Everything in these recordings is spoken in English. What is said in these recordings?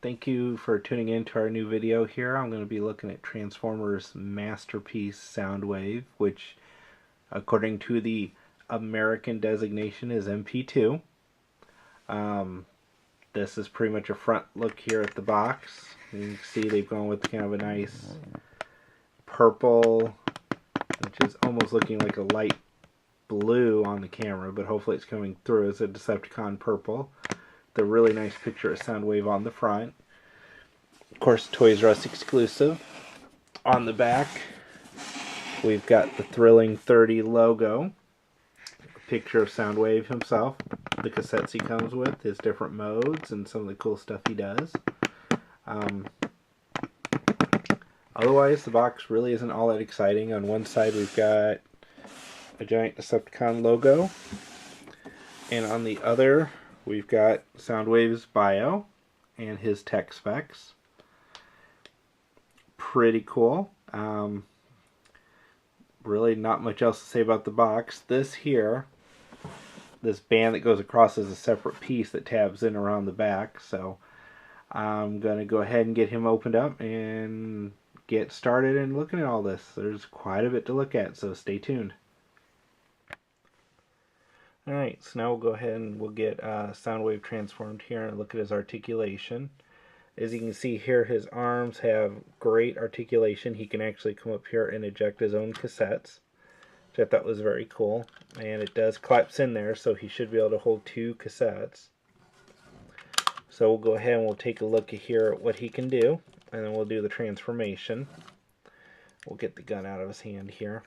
Thank you for tuning in to our new video here. I'm going to be looking at Transformers Mastepiece Soundwave, which according to the American designation is MP-2. This is pretty much a front look here at the box. You can see they've gone with kind of a nice purple, which is almost looking like a light blue on the camera, but hopefully it's coming through as a Decepticon purple. The really nice picture of Soundwave on the front. Of course, Toys R Us exclusive. On the back, we've got the Thrilling 30 logo. A picture of Soundwave himself. The cassettes he comes with, his different modes, and some of the cool stuff he does. Otherwise, the box really isn't all that exciting. On one side, we've got a giant Decepticon logo. And on the other, we've got Soundwave's bio and his tech specs. Pretty cool. Really not much else to say about the box. This here, this band that goes across is a separate piece that tabs in around the back. So I'm going to go ahead and get him opened up and get started and looking at all this. There's quite a bit to look at, so stay tuned. Alright, so now we'll go ahead and we'll get Soundwave transformed here and look at his articulation. As you can see here, his arms have great articulation. He can actually come up here and eject his own cassettes, which I thought was very cool. And it does collapse in there, so he should be able to hold 2 cassettes. So we'll go ahead and we'll take a look here at what he can do, and then we'll do the transformation. We'll get the gun out of his hand here.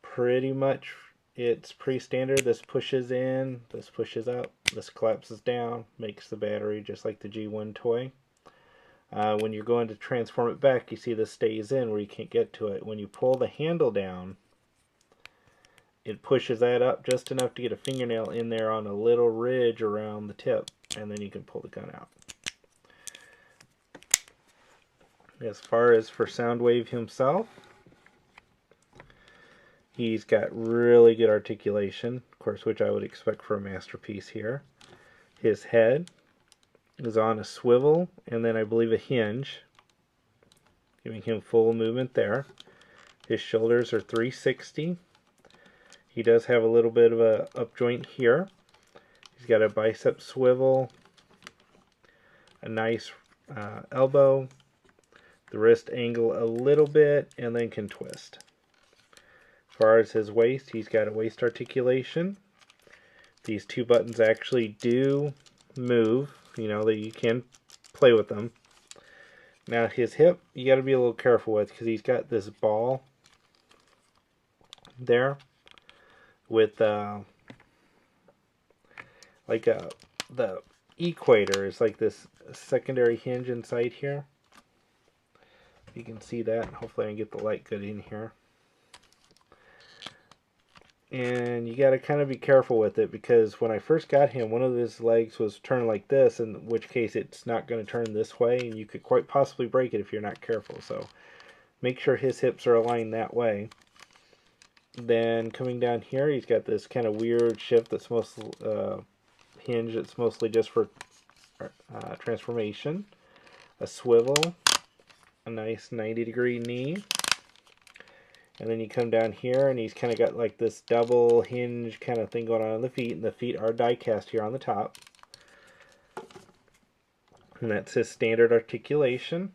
Pretty much it's pretty standard. This pushes in, this pushes up, this collapses down, makes the battery just like the G1 toy. When you're going to transform it back, you see this stays in where you can't get to it. When you pull the handle down, it pushes that up just enough to get a fingernail in there on a little ridge around the tip, and then you can pull the gun out. As far as for Soundwave himself, he's got really good articulation, of course, which I would expect for a Masterpiece here. His head is on a swivel and then I believe a hinge, giving him full movement there. His shoulders are 360. He does have a little bit of a up joint here. He's got a bicep swivel, a nice elbow, the wrist angle a little bit, and then can twist. As far as his waist, he's got a waist articulation. These 2 buttons actually do move, you know, that you can play with them. Now his hip, you got to be a little careful with, because he's got this ball there with the equator is like this secondary hinge inside here. You can see that. Hopefully I can get the light good in here. And you got to kind of be careful with it, because when I first got him, one of his legs was turned like this, in which case it's not going to turn this way, and you could quite possibly break it if you're not careful. So make sure his hips are aligned that way. Then coming down here, he's got this kind of weird shift that's mostly hinge. It's mostly just for transformation. A swivel, a nice 90-degree knee. And then you come down here and he's kind of got like this double hinge kind of thing going on the feet, and the feet are die cast here on the top. And that's his standard articulation.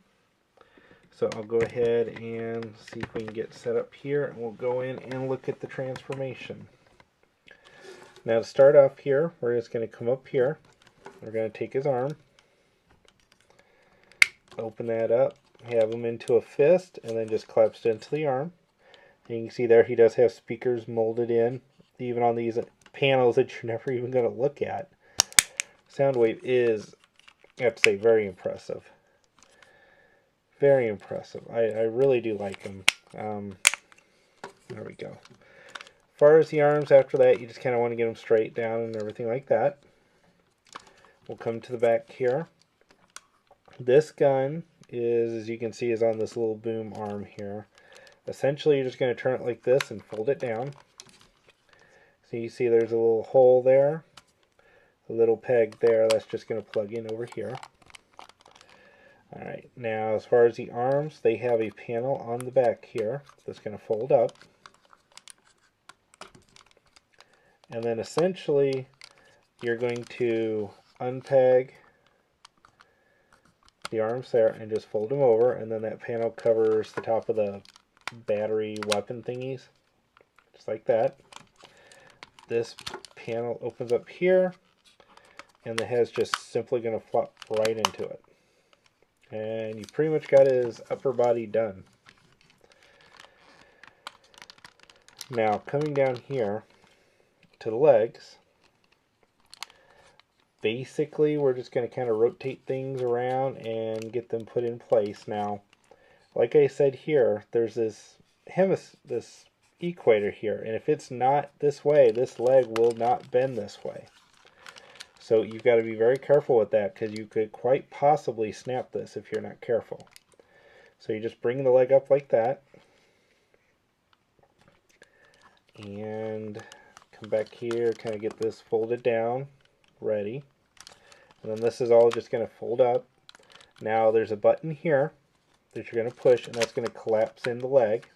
So I'll go ahead and see if we can get set up here, and we'll go in and look at the transformation. Now to start off here, we're just going to come up here. We're going to take his arm, open that up, have him into a fist, and then just collapse it into the arm. And you can see there he does have speakers molded in, even on these panels that you're never even going to look at. Soundwave is, I have to say, very impressive. Very impressive. I really do like him. There we go. As far as the arms, after that, you just kind of want to get them straight down and everything like that. We'll come to the back here. This gun is, as you can see, is on this little boom arm here. Essentially, you're just going to turn it like this and fold it down. So you see there's a little hole there. a little peg there. That's just going to plug in over here. Alright, now as far as the arms, they have a panel on the back here that's going to fold up. And then essentially, you're going to unpeg the arms there and just fold them over, and then that panel covers the top of the battery weapon thingies, just like that. This panel opens up here, and the head's just simply going to flop right into it. And you pretty much got his upper body done. Now, coming down here to the legs, basically we're just going to kind of rotate things around and get them put in place. Now, like I said here, there's this equator here, and if it's not this way, this leg will not bend this way. So you've got to be very careful with that, because you could quite possibly snap this if you're not careful. So you just bring the leg up like that, and come back here, kind of get this folded down, ready. And then this is all just going to fold up. Now there's a button here that you're going to push, and that's going to collapse in the leg.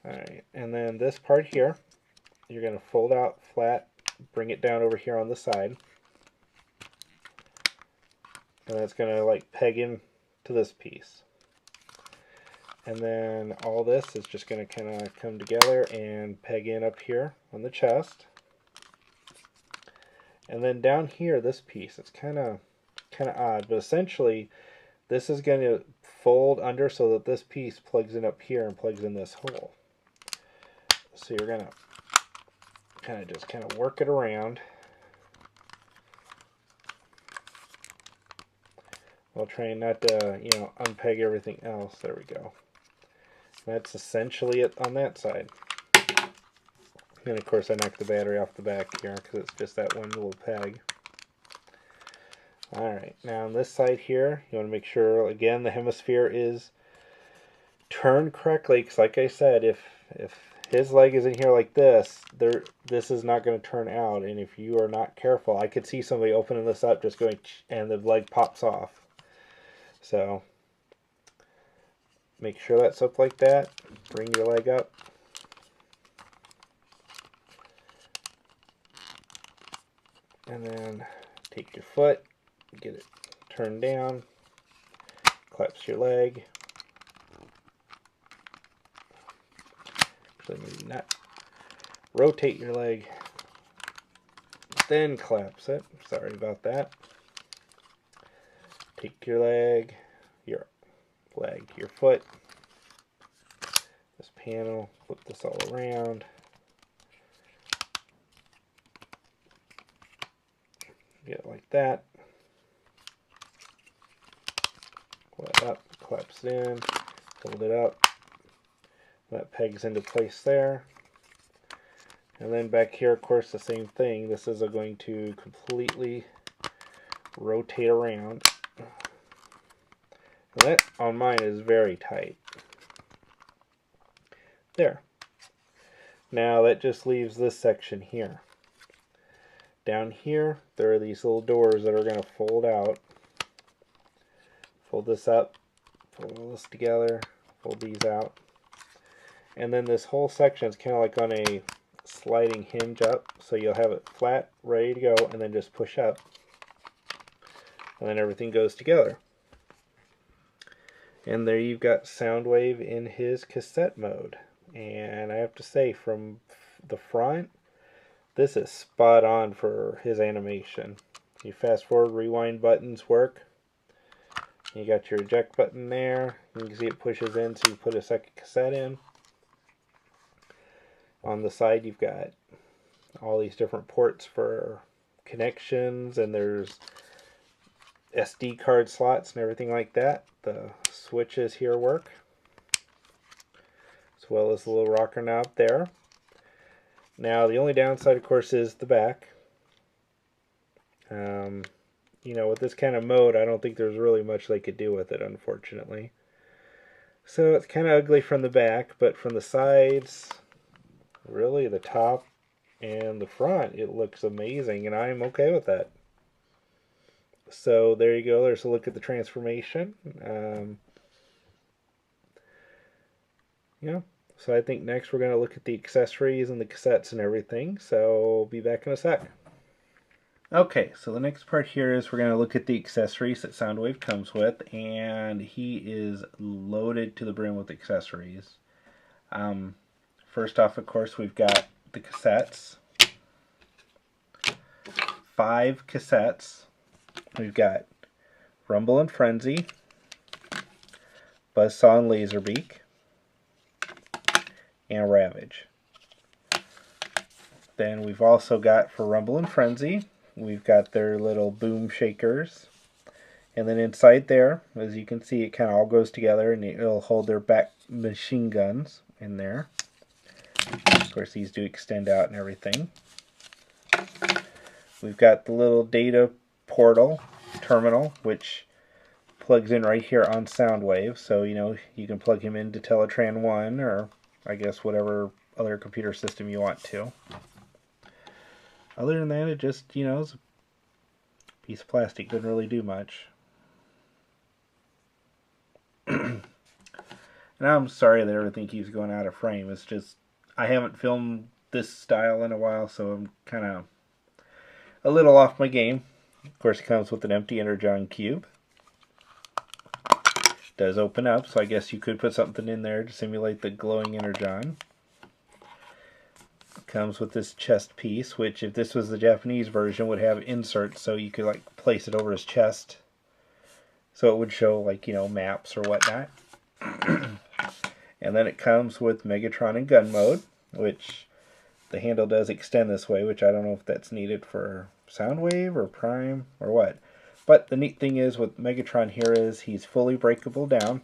Alright, and then this part here, you're going to fold out flat, bring it down over here on the side, and that's going to like peg in to this piece. And then all this is just going to kind of come together and peg in up here on the chest. And then down here, this piece, it's kind of odd, but essentially this is going to fold under so that this piece plugs in up here and plugs in this hole. So you're going to kind of work it around while trying not to, unpeg everything else. There we go. That's essentially it on that side. And of course I knocked the battery off the back here because it's just that one little peg. Alright, now on this side here, you want to make sure, again, the hemisphere is turned correctly, because like I said, if his leg is in here like this, this is not going to turn out, and if you are not careful, I could see somebody opening this up just going, and the leg pops off. So make sure that's up like that. Bring your leg up. And then take your foot, get it turned down, collapse your leg. Actually, maybe not. Rotate your leg, then collapse it. Sorry about that. Take your leg, your foot, this panel, flip this all around. Get it like that. Pull it up, collapse it in, fold it up. That pegs into place there. And then back here, of course, the same thing. This is going to completely rotate around. And that on mine is very tight. There. Now that just leaves this section here. Down here, there are these little doors that are going to fold out. Fold this up, fold this together, fold these out. And then this whole section is kind of like on a sliding hinge up, so you'll have it flat, ready to go, and then just push up. And then everything goes together. And there you've got Soundwave in his cassette mode. And I have to say, from the front, this is spot on for his animation. Your fast forward, rewind buttons work. You got your eject button there. You can see it pushes in, so you put a second cassette in. On the side, you've got all these different ports for connections, and there's SD card slots and everything like that. The switches here work, as well as the little rocker knob there. Now, the only downside, of course, is the back. With this kind of mode, I don't think there's really much they could do with it, unfortunately. So it's kind of ugly from the back, but from the sides, really the top and the front, it looks amazing, and I'm okay with that. So there you go. There's a look at the transformation. Yeah. So I think next we're going to look at the accessories and the cassettes and everything. So I'll be back in a sec. Okay, so the next part here is we're going to look at the accessories that Soundwave comes with, and he is loaded to the brim with accessories. First off, of course, we've got the cassettes. 5 cassettes. We've got Rumble and Frenzy, Buzzsaw and Laserbeak, and Ravage. Then we've also got, for Rumble and Frenzy, we've got their little boom shakers. And then inside there, as you can see, it kind of all goes together, and it'll hold their back machine guns in there. Of course, these do extend out and everything. We've got the little data portal terminal, which plugs in right here on Soundwave. So, you know, you can plug him into Teletran 1, or I guess whatever other computer system you want to. Other than that, it just, you know, is a piece of plastic. Doesn't really do much. And I'm sorry that everything keeps going out of frame. It's just, I haven't filmed this style in a while, so I'm kind of a little off my game. Of course, it comes with an empty Energon cube. It does open up, so I guess you could put something in there to simulate the glowing Energon. It comes with this chest piece, which if this was the Japanese version would have inserts, so you could like place it over his chest, so it would show, like, you know, maps or whatnot. And then it comes with Megatron and gun mode, which the handle does extend this way, which I don't know if that's needed for Soundwave or Prime or what. But the neat thing is with Megatron here is he's fully breakable down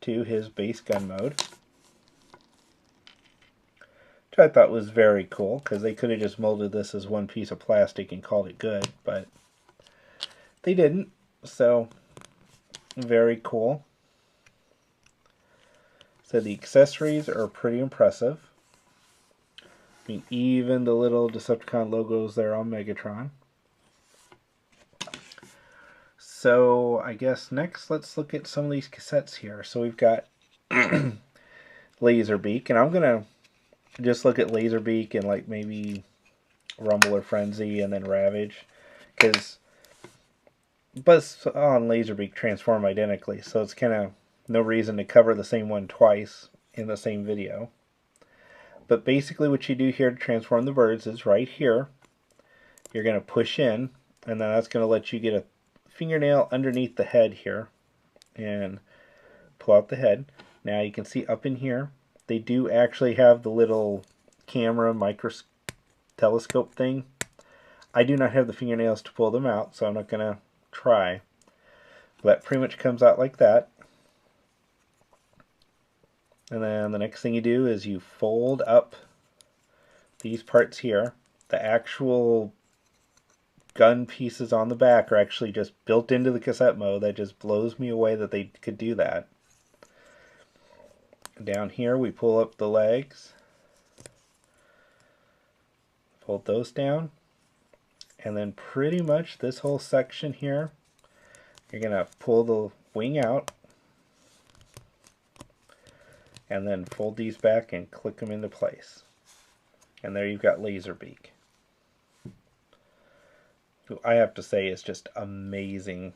to his base gun mode, which I thought was very cool, because they could have just molded this as one piece of plastic and called it good, but they didn't. So very cool. So the accessories are pretty impressive. I mean, even the little Decepticon logos there on Megatron. So I guess next let's look at some of these cassettes here. So we've got Laserbeak, and I'm going to just look at Laserbeak and like maybe Rumble or Frenzy and then Ravage, because Buzzsaw and Laserbeak transform identically, so it's kind of no reason to cover the same one twice in the same video. But basically what you do here to transform the birds is right here. You're going to push in, and then that's going to let you get a fingernail underneath the head here and pull out the head. Now you can see up in here, they do actually have the little camera telescope thing. I do not have the fingernails to pull them out, so I'm not going to try. But that pretty much comes out like that. And then the next thing you do is you fold up these parts here. The actual gun pieces on the back are actually just built into the cassette mode. That just blows me away that they could do that. Down here we pull up the legs, fold those down, and then pretty much this whole section here, you're going to pull the wing out, and then fold these back and click them into place. And there you've got Laserbeak, who I have to say is just amazing.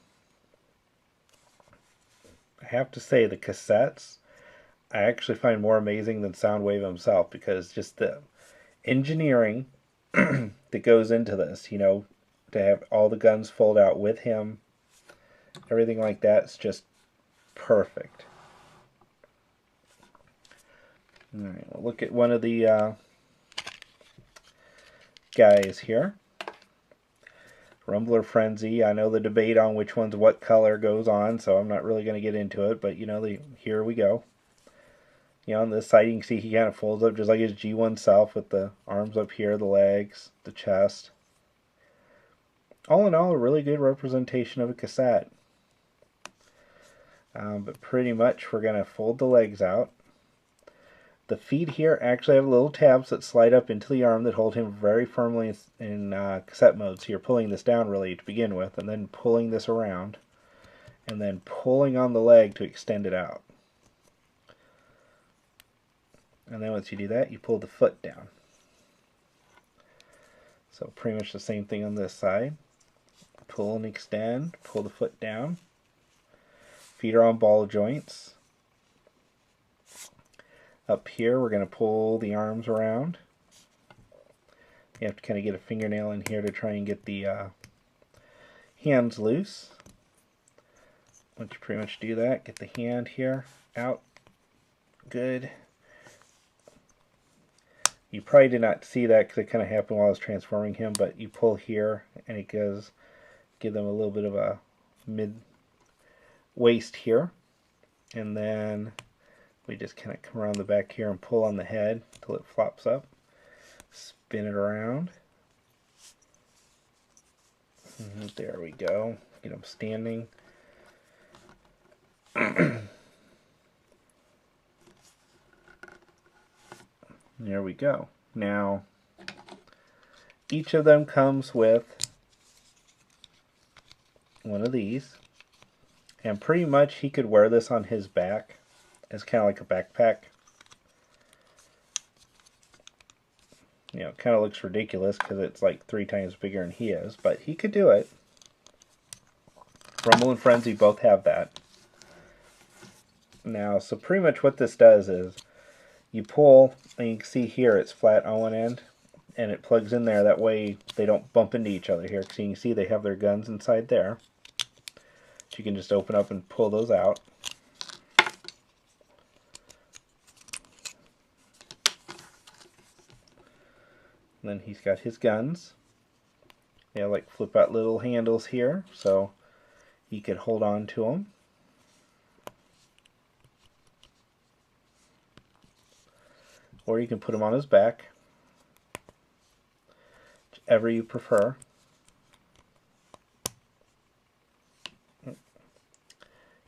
I have to say the cassettes I actually find more amazing than Soundwave himself, because just the engineering that goes into this, you know, to have all the guns fold out with him, everything like that, it's just perfect. Alright, we'll look at one of the guys here. Rumble or Frenzy. I know the debate on which one's what color goes on, so I'm not really going to get into it, but you know, here we go. You know, on this side you can see he kind of folds up just like his G1 self, with the arms up here, the legs, the chest. All in all, a really good representation of a cassette. But pretty much we're going to fold the legs out. The feet here actually have little tabs that slide up into the arm that hold him very firmly in cassette mode. So you're pulling this down really to begin with, and then pulling this around, and then pulling on the leg to extend it out. And then once you do that, you pull the foot down. So pretty much the same thing on this side. Pull and extend, pull the foot down. Feet are on ball joints. Up here, we're going to pull the arms around. You have to kind of get a fingernail in here to try and get the hands loose. Once you pretty much do that, get the hand here out. Good. You probably did not see that because it kind of happened while I was transforming him, but you pull here and it goes, give them a little bit of a mid-waist here. And then we just kind of come around the back here and pull on the head until it flops up. Spin it around. And there we go. Get them standing. There we go. Now, each of them comes with one of these. And pretty much he could wear this on his back as kind of like a backpack. You know, it kind of looks ridiculous because it's like 3 times bigger than he is, but he could do it. Rumble and Frenzy both have that. Now, so pretty much what this does is you pull, and you can see here it's flat on one end, and it plugs in there. That way they don't bump into each other here, because you can see they have their guns inside there. So you can just open up and pull those out. And then he's got his guns. They have like flip out little handles here, so he could hold on to them. Or you can put him on his back, whichever you prefer.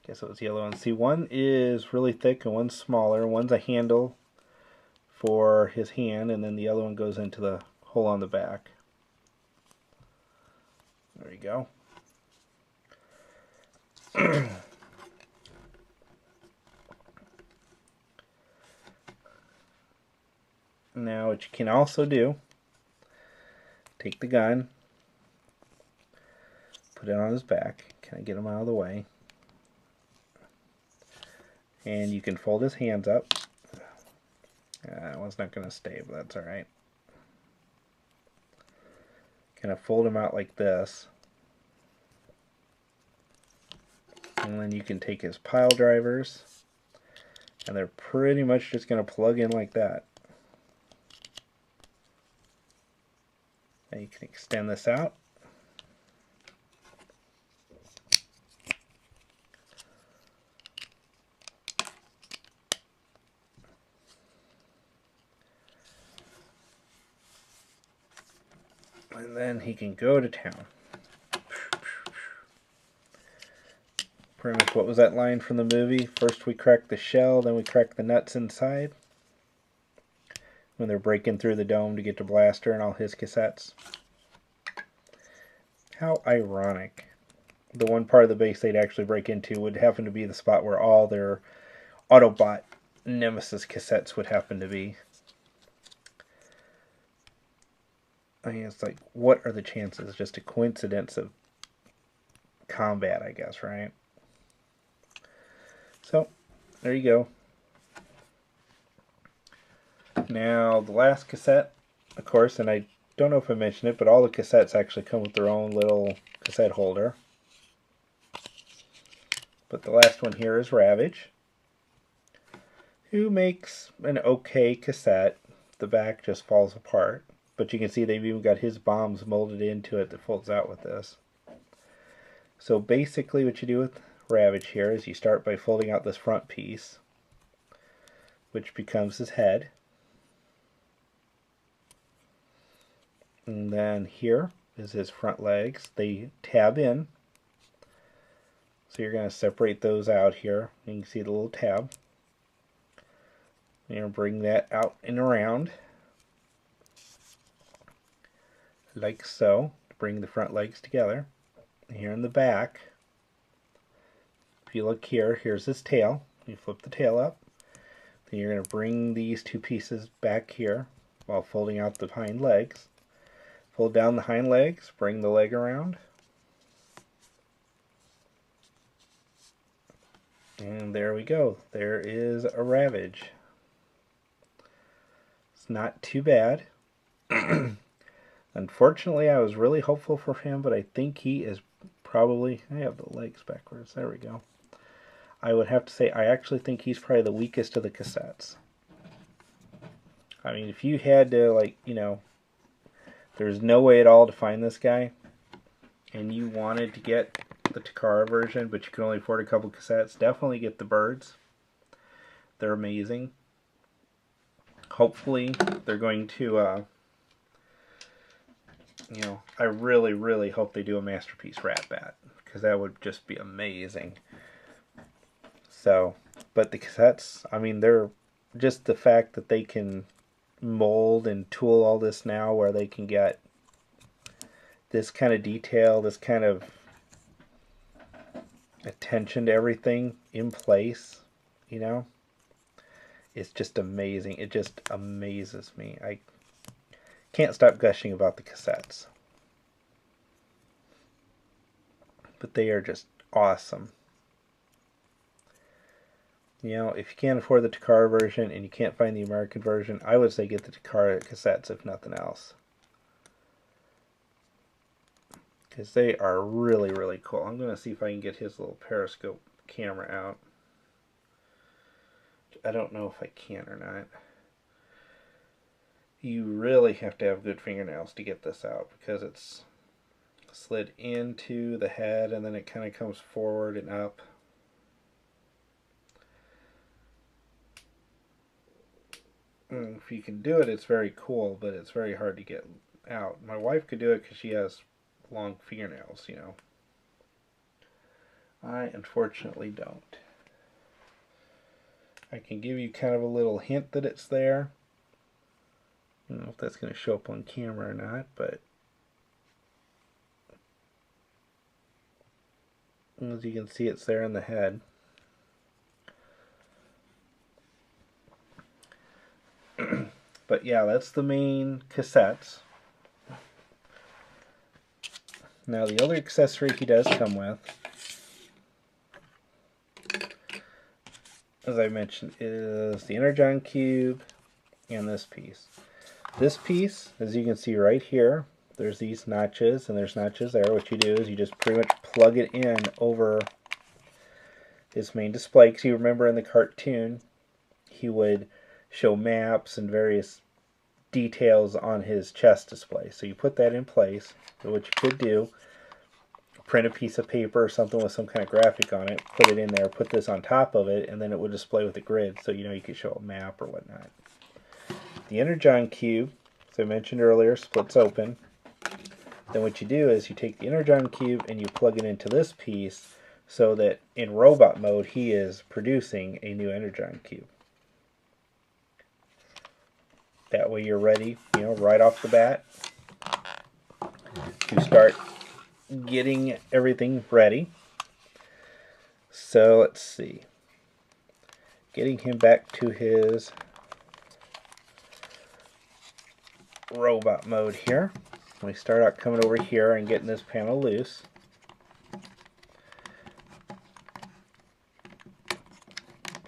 Guess it was the yellow one. See, one is really thick and one's smaller. One's a handle for his hand, and then the other one goes into the hole on the back. There you go. Now what you can also do, take the gun, put it on his back, kind of get him out of the way, and you can fold his hands up. That one's not going to stay, but that's alright. Kind of fold him out like this. And then you can take his pile drivers, and they're pretty much just going to plug in like that. And you can extend this out. And then he can go to town. Pretty much what was that line from the movie? First we crack the shell, then we crack the nuts inside. When they're breaking through the dome to get to Blaster and all his cassettes. How ironic. The one part of the base they'd actually break into would happen to be the spot where all their Autobot Nemesis cassettes would happen to be. I mean, it's like, what are the chances? Just a coincidence of combat, I guess, right? So, there you go. Now, the last cassette, of course, and I don't know if I mentioned it, but all the cassettes actually come with their own little cassette holder. But the last one here is Ravage, who makes an okay cassette. The back just falls apart. But you can see they've even got his bombs molded into it that folds out with this. So basically what you do with Ravage here is you start by folding out this front piece, which becomes his head. And then here is his front legs. They tab in. So you're going to separate those out here. You can see the little tab. You're going to bring that out and around like so. Bring the front legs together. Here in the back, if you look here, here's his tail. You flip the tail up. Then you're going to bring these two pieces back here while folding out the hind legs. Fold down the hind legs, bring the leg around. And there we go. There is a Ravage. It's not too bad. Unfortunately, I was really hopeful for him, but I think he is probably... I have the legs backwards. There we go. I would have to say I actually think he's probably the weakest of the cassettes. I mean, if you had to, like, you know, there's no way at all to find this guy, and you wanted to get the Takara version, but you can only afford a couple cassettes, definitely get the Birds. They're amazing. Hopefully, they're going to... you know, I really, really hope they do a Masterpiece Rat Bat, because that would just be amazing. So, but the cassettes, I mean, they're just the fact that they can mold and tool all this now, where they can get this kind of detail, this kind of attention to everything in place, you know, it's just amazing. It just amazes me. I can't stop gushing about the cassettes. But they are just awesome. You know, if you can't afford the Takara version and you can't find the American version, I would say get the Takara cassettes if nothing else. Because they are really, really cool. I'm going to see if I can get his little periscope camera out. I don't know if I can or not. You really have to have good fingernails to get this out, because it's slid into the head and then it kind of comes forward and up. And if you can do it, it's very cool, but it's very hard to get out. My wife could do it because she has long fingernails, you know. I unfortunately don't. I can give you kind of a little hint that it's there. I don't know if that's going to show up on camera or not, but as you can see, it's there in the head. But yeah, that's the main cassettes. Now the other accessory he does come with, as I mentioned, is the Energon Cube and this piece. This piece, as you can see right here, there's these notches and there's notches there. What you do is you just pretty much plug it in over his main display. Because you remember in the cartoon, he would show maps and various details on his chest display. So you put that in place. So what you could do, print a piece of paper or something with some kind of graphic on it, put it in there, put this on top of it, and then it would display with a grid, so you know you could show a map or whatnot. The Energon Cube, as I mentioned earlier, splits open. Then what you do is you take the Energon Cube and you plug it into this piece so that in robot mode he is producing a new Energon Cube. That way you're ready, you know, right off the bat to start getting everything ready. So let's see. Getting him back to his robot mode here. We start out coming over here and getting this panel loose.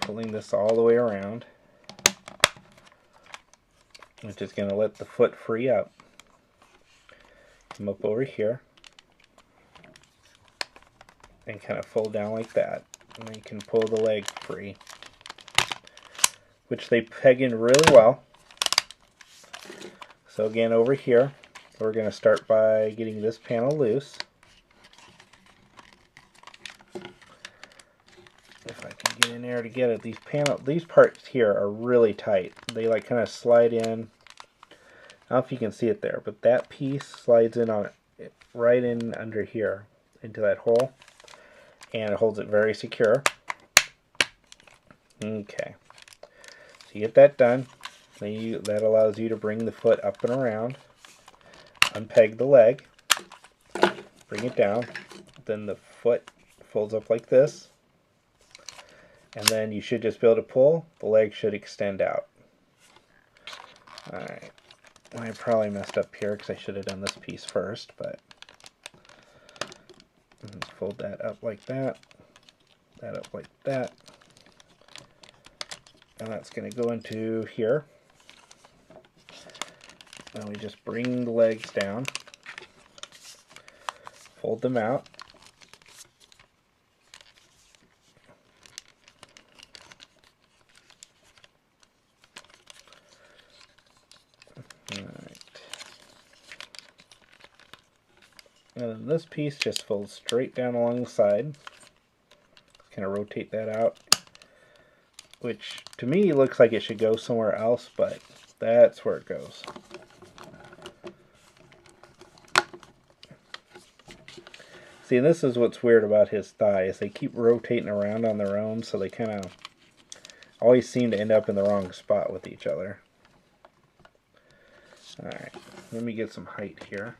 Pulling this all the way around. Which is going to let the foot free up. Come up over here. And kind of fold down like that. And then you can pull the leg free. Which they peg in really well. So again, over here, we're going to start by getting this panel loose. If I can get in there to get it, these parts here are really tight. They like kind of slide in. I don't know if you can see it there, but that piece slides in on it, right in under here into that hole, and it holds it very secure. Okay, so you get that done, then that allows you to bring the foot up and around, unpeg the leg, bring it down, then the foot folds up like this, and then you should just be able to pull. The leg should extend out. Alright, I probably messed up here because I should have done this piece first, but let's fold that up like that up like that, and that's going to go into here. Then we just bring the legs down, fold them out, alright, and then this piece just folds straight down along the side. Kind of rotate that out, which to me looks like it should go somewhere else, but that's where it goes. See, this is what's weird about his thighs. They keep rotating around on their own, so they kind of always seem to end up in the wrong spot with each other. Alright, let me get some height here.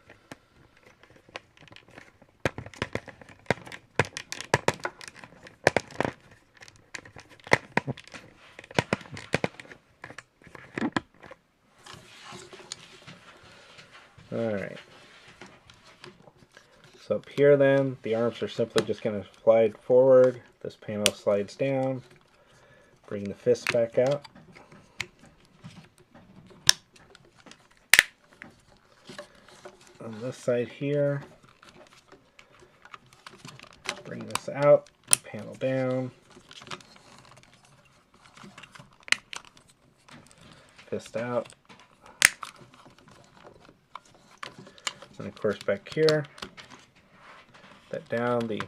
Alright, so up here then, the arms are simply just going to slide forward, this panel slides down, bring the fist back out, on this side here, bring this out, panel down, fist out, and of course back here, that down, the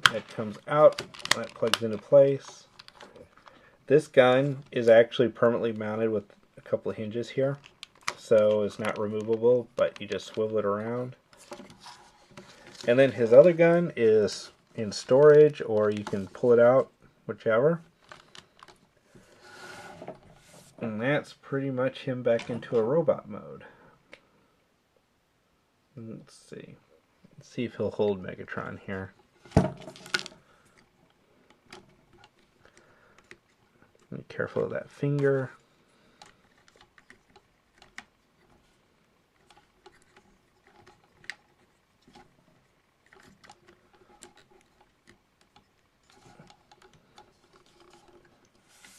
head comes out, that plugs into place. This gun is actually permanently mounted with a couple of hinges here, so it's not removable, but you just swivel it around. And then his other gun is in storage, or you can pull it out, whichever. And that's pretty much him back into a robot mode. Let's see. Let's see if he'll hold Megatron here. Be careful of that finger.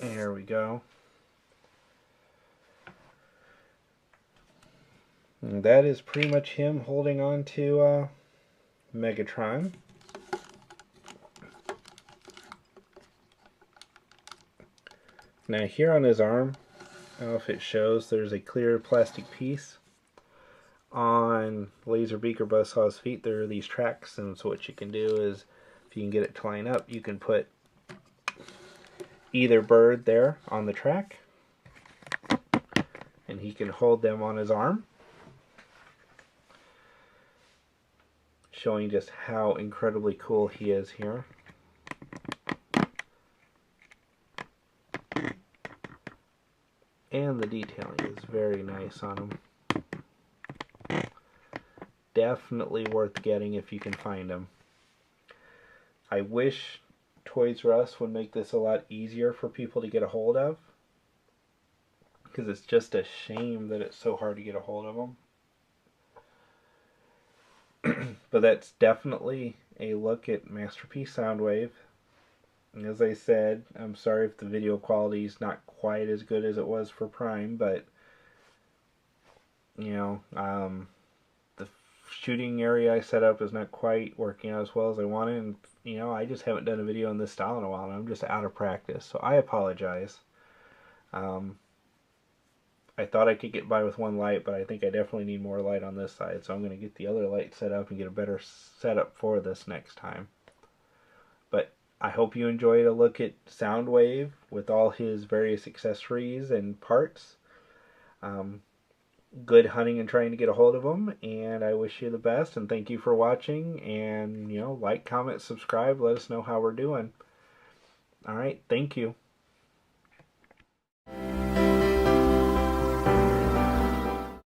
There we go. And that is pretty much him holding on to Megatron. Now here on his arm, I don't know if it shows, there's a clear plastic piece. On Laserbeak or Buzzsaw's feet there are these tracks, and so what you can do is, if you can get it to line up, you can put either bird there on the track, and he can hold them on his arm, showing just how incredibly cool he is here. And the detailing is very nice on him. Definitely worth getting if you can find them. I wish Toys R Us would make this a lot easier for people to get a hold of, because it's just a shame that it's so hard to get a hold of them. But that's definitely a look at Mastepiece Soundwave. And as I said, I'm sorry if the video quality is not quite as good as it was for Prime, but you know, the shooting area I set up is not quite working out as well as I wanted, and you know, I just haven't done a video in this style in a while, and I'm just out of practice, so I apologize. I thought I could get by with one light, but I think I definitely need more light on this side, so I'm going to get the other light set up and get a better setup for this next time. But I hope you enjoyed a look at Soundwave with all his various accessories and parts. Good hunting and trying to get a hold of them, and I wish you the best, and thank you for watching, and you know, like, comment, subscribe, let us know how we're doing. Alright, thank you.